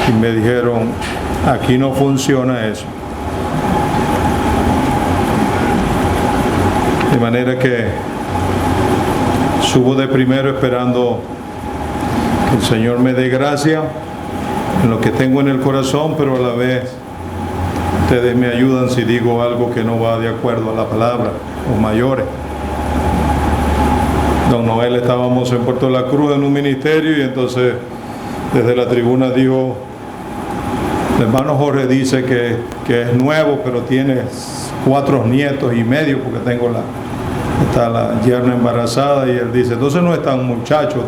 y me dijeron, aquí no funciona eso. De manera que subo de primero esperando que el Señor me dé gracia en lo que tengo en el corazón, pero a la vez ustedes me ayudan si digo algo que no va de acuerdo a la palabra o mayores. Don Noel, estábamos en Puerto La Cruz en un ministerio y entonces desde la tribuna dijo, el hermano Jorge dice que es nuevo, pero tiene 4 nietos y medio porque está la yerna embarazada, y él dice, entonces no es tan muchacho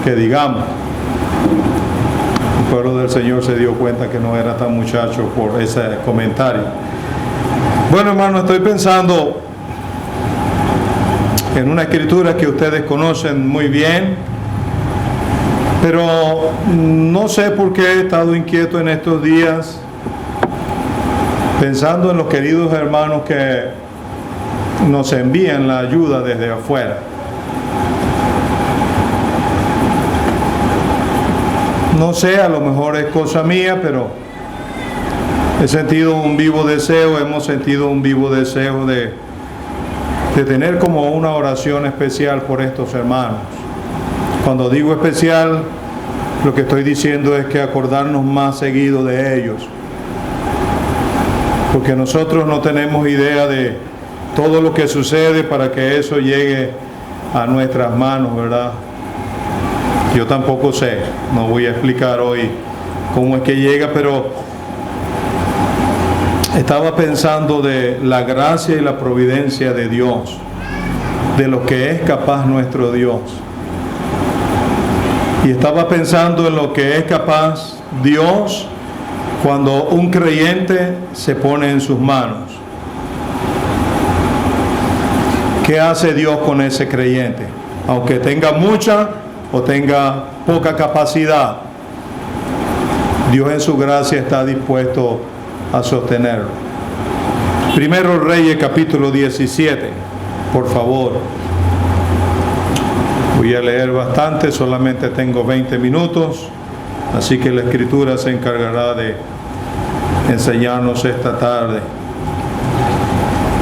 que digamos. El pueblo del Señor se dio cuenta que no era tan muchacho por ese comentario. Bueno, hermano, estoy pensando en una escritura que ustedes conocen muy bien, pero no sé por qué he estado inquieto en estos días, pensando en los queridos hermanos que nos envían la ayuda desde afuera. No sé, a lo mejor es cosa mía, pero hemos sentido un vivo deseo de tener como una oración especial por estos hermanos. Cuando digo especial, lo que estoy diciendo es que acordarnos más seguido de ellos, porque nosotros no tenemos idea de todo lo que sucede para que eso llegue a nuestras manos, ¿verdad? Yo tampoco sé, no voy a explicar hoy cómo es que llega, pero estaba pensando de la gracia y la providencia de Dios, de lo que es capaz nuestro Dios. Y estaba pensando en lo que es capaz Dios cuando un creyente se pone en sus manos. ¿Qué hace Dios con ese creyente? Aunque tenga mucha o tenga poca capacidad, Dios en su gracia está dispuesto a sostenerlo. Primero Reyes capítulo 17, por favor. Voy a leer bastante, solamente tengo 20 minutos, así que la escritura se encargará de enseñarnos esta tarde.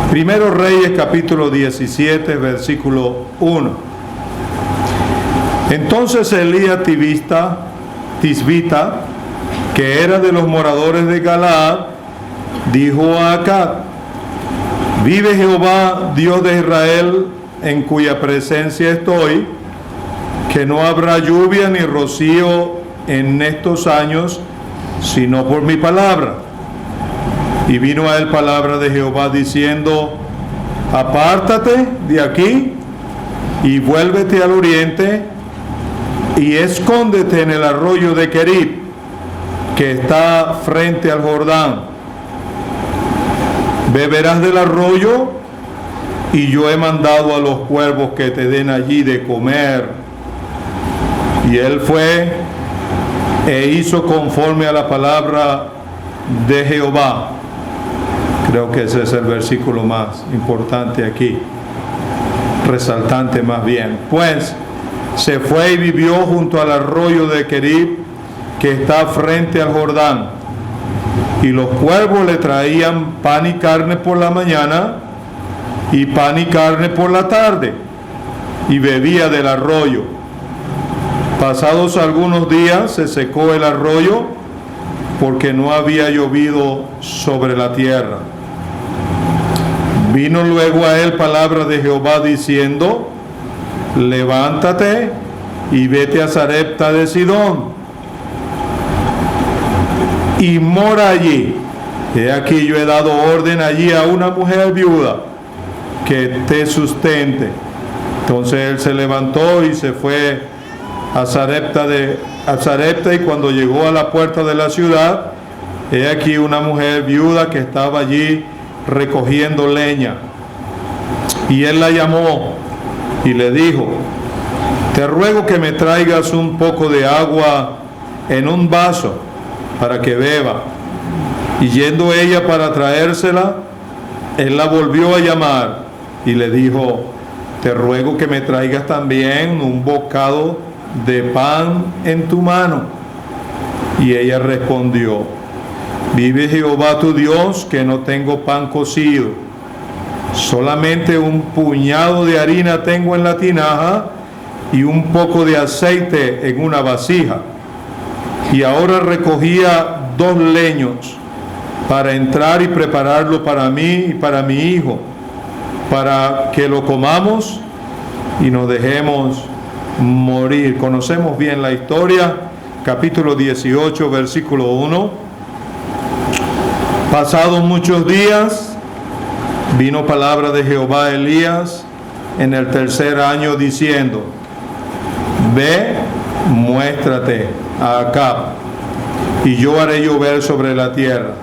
Primero Reyes capítulo 17, versículo 1. Entonces Elías Tisbita, que era de los moradores de Galaad, dijo a Acab, vive Jehová, Dios de Israel, en cuya presencia estoy, que no habrá lluvia ni rocío en estos años, sino por mi palabra. Y vino a él palabra de Jehová diciendo, apártate de aquí y vuélvete al oriente y escóndete en el arroyo de Querib, que está frente al Jordán. Beberás del arroyo, y yo he mandado a los cuervos que te den allí de comer. Y él fue e hizo conforme a la palabra de Jehová. Creo que ese es el versículo más importante aquí, resaltante más bien. Pues se fue y vivió junto al arroyo de Querib, que está frente al Jordán. Y los cuervos le traían pan y carne por la mañana y pan y carne por la tarde, y bebía del arroyo. Pasados algunos días se secó el arroyo, porque no había llovido sobre la tierra. Vino luego a él palabra de Jehová diciendo, levántate y vete a Sarepta de Sidón y mora allí. He aquí yo he dado orden allí a una mujer viuda que te sustente. Entonces él se levantó y se fue a Sarepta, y cuando llegó a la puerta de la ciudad, he aquí una mujer viuda que estaba allí recogiendo leña. Y él la llamó y le dijo, te ruego que me traigas un poco de agua en un vaso para que beba. Y yendo ella para traérsela, él la volvió a llamar y le dijo, te ruego que me traigas también un bocado de pan en tu mano. Y ella respondió: vive Jehová tu Dios, que no tengo pan cocido, solamente un puñado de harina tengo en la tinaja y un poco de aceite en una vasija. Y ahora recogía 2 leños para entrar y prepararlo para mí y para mi hijo, para que lo comamos y nos dejemos morir. Conocemos bien la historia, capítulo 18, versículo 1. Pasados muchos días, vino palabra de Jehová a Elías en el 3er año, diciendo: ve, muéstrate a Acab, y yo haré llover sobre la tierra.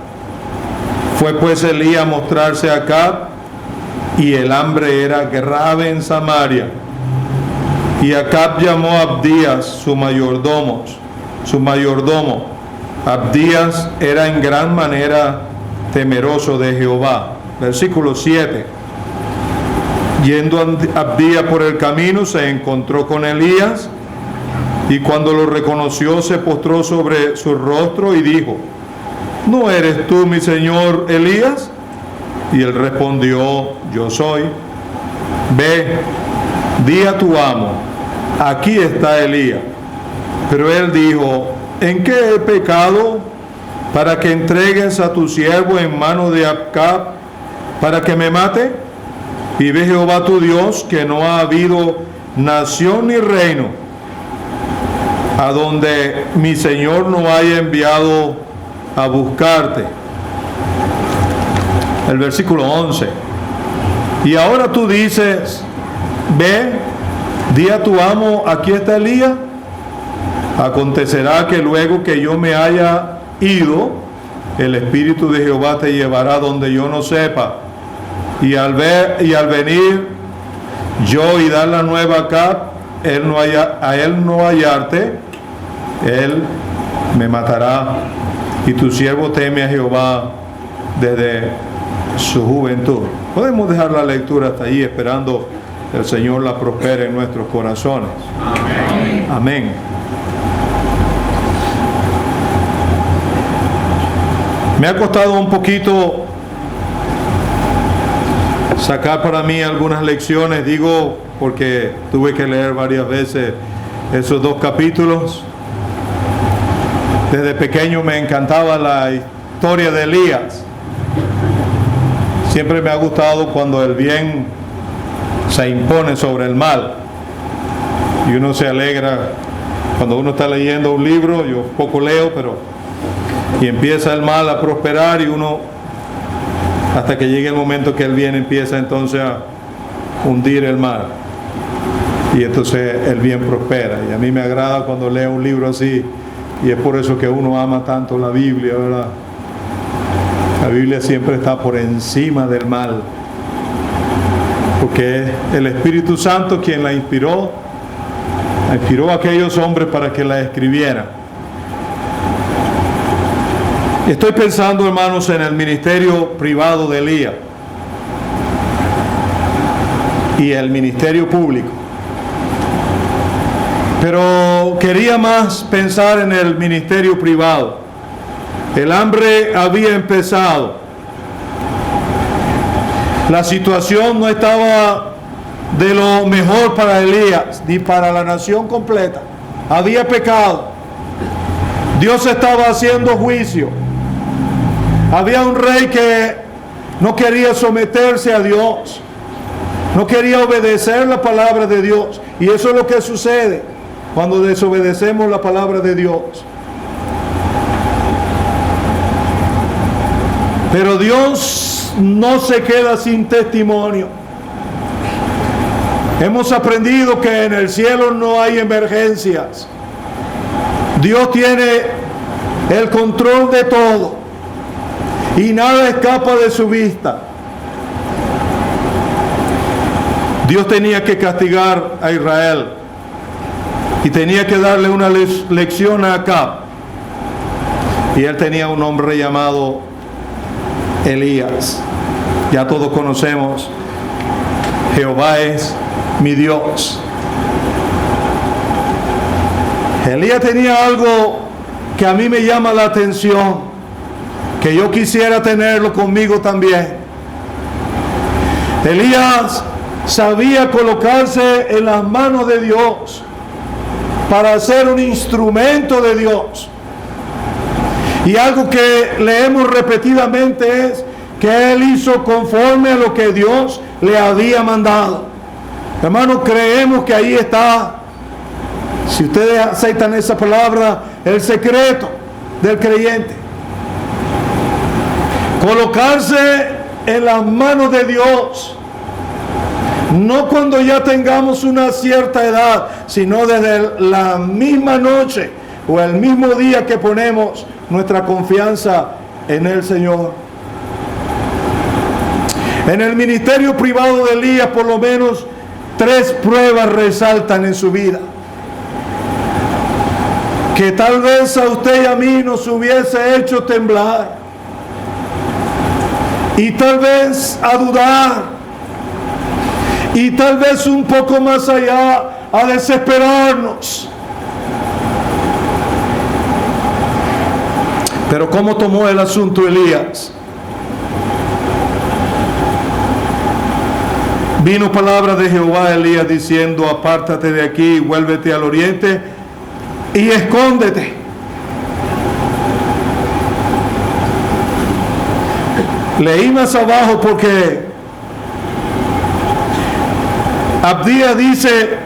Fue pues Elías a mostrarse a Acab, y el hambre era grave en Samaria. Y Acab llamó a Abdías, su mayordomo. Abdías era en gran manera temeroso de Jehová. Versículo 7. Yendo Abdías por el camino, se encontró con Elías, y cuando lo reconoció, se postró sobre su rostro y dijo: ¿no eres tú mi señor Elías? Y él respondió: yo soy. Ve, di a tu amo: aquí está Elías. Pero él dijo: ¿en qué he pecado para que entregues a tu siervo en mano de Acab para que me mate? Vive Jehová tu Dios, que no ha habido nación ni reino a donde mi señor no haya enviado a buscarte. El versículo 11. Y ahora tú dices: ve, di a tu amo: aquí está Elías. Acontecerá que luego que yo me haya ido, el Espíritu de Jehová te llevará donde yo no sepa. Y al venir yo y dar la nueva acá, a él no hallarte, él me matará. Y tu siervo teme a Jehová desde su juventud. Podemos dejar la lectura hasta ahí, esperando que el Señor la prospere en nuestros corazones. Amén. Amén. Me ha costado un poquito sacar para mí algunas lecciones, digo, porque tuve que leer varias veces esos 2 capítulos. Desde pequeño me encantaba la historia de Elías. Siempre me ha gustado cuando el bien se impone sobre el mal. Y uno se alegra cuando uno está leyendo un libro. Yo poco leo, y empieza el mal a prosperar, y uno, hasta que llegue el momento que el bien empieza entonces a hundir el mal, y entonces el bien prospera. Y a mí me agrada cuando leo un libro así, y es por eso que uno ama tanto la Biblia, ¿verdad? La Biblia siempre está por encima del mal, porque es el Espíritu Santo quien la inspiró a aquellos hombres para que la escribieran. Estoy pensando, hermanos, en el ministerio privado de Elías y el ministerio público. Pero quería más pensar en el ministerio privado. El hambre había empezado. La situación no estaba de lo mejor para Elías ni para la nación completa. Había pecado. Dios estaba haciendo juicio. Había un rey que no quería someterse a Dios, no quería obedecer la palabra de Dios. Y eso es lo que sucede cuando desobedecemos la palabra de Dios. Pero Dios no se queda sin testimonio. Hemos aprendido que en el cielo no hay emergencias. Dios tiene el control de todo. Y nada escapa de su vista. Dios tenía que castigar a Israel y tenía que darle una lección a Acab. Y él tenía un hombre llamado Elías. Ya todos conocemos: Jehová es mi Dios. Elías tenía algo que a mí me llama la atención, que yo quisiera tenerlo conmigo también. Elías sabía colocarse en las manos de Dios para ser un instrumento de Dios. Y algo que leemos repetidamente es que él hizo conforme a lo que Dios le había mandado. Hermanos, creemos que ahí está, si ustedes aceptan esa palabra, el secreto del creyente. Colocarse en las manos de Dios, no cuando ya tengamos una cierta edad, sino desde la misma noche o el mismo día que ponemos nuestra confianza en el Señor. En el ministerio privado de Elías, por lo menos 3 pruebas resaltan en su vida, que tal vez a usted y a mí nos hubiese hecho temblar, y tal vez a dudar, y tal vez un poco más allá, a desesperarnos. Pero ¿cómo tomó el asunto Elías? Vino palabra de Jehová a Elías diciendo: apártate de aquí, vuélvete al oriente y escóndete. Leí más abajo porque Abdías dice: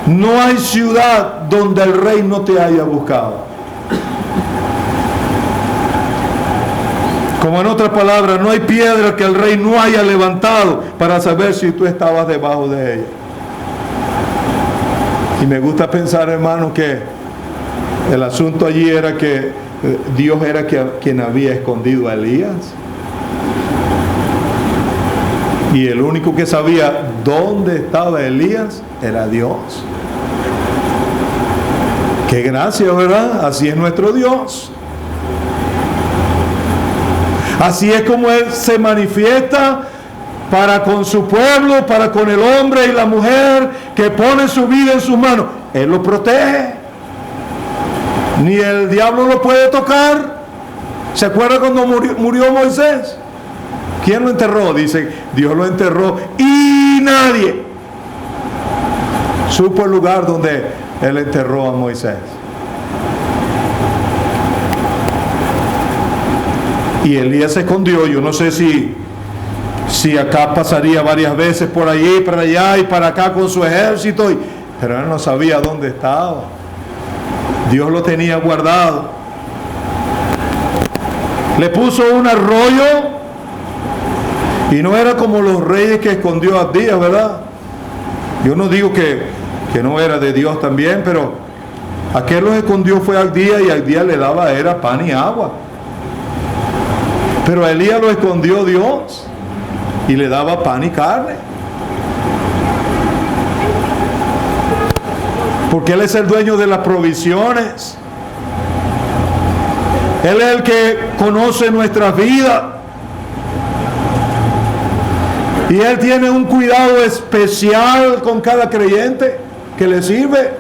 no hay ciudad donde el rey no te haya buscado. Como en otras palabras, no hay piedra que el rey no haya levantado para saber si tú estabas debajo de ella. Y me gusta pensar, hermano, que el asunto allí era que Dios era quien había escondido a Elías. Y el único que sabía dónde estaba Elías era Dios. Qué gracia, ¿verdad? Así es nuestro Dios. Así es como Él se manifiesta para con su pueblo, para con el hombre y la mujer que pone su vida en sus manos. Él lo protege. Ni el diablo lo puede tocar. ¿Se acuerda cuando murió Moisés? ¿Quién lo enterró? Dice, Dios lo enterró y nadie supo el lugar donde Él enterró a Moisés. Y Elías se escondió. Yo no sé si acá pasaría varias veces por allí, para allá y para acá con su ejército, pero él no sabía dónde estaba. Dios lo tenía guardado. Le puso un arroyo, y no era como los reyes que escondió a Abdías, ¿verdad? Yo no digo que no era de Dios también, pero aquel los escondió fue a Abdías, y Abdías le daba era pan y agua. Pero a Elías lo escondió Dios y le daba pan y carne. Porque Él es el dueño de las provisiones. Él es el que conoce nuestra vida. Y Él tiene un cuidado especial con cada creyente que le sirve.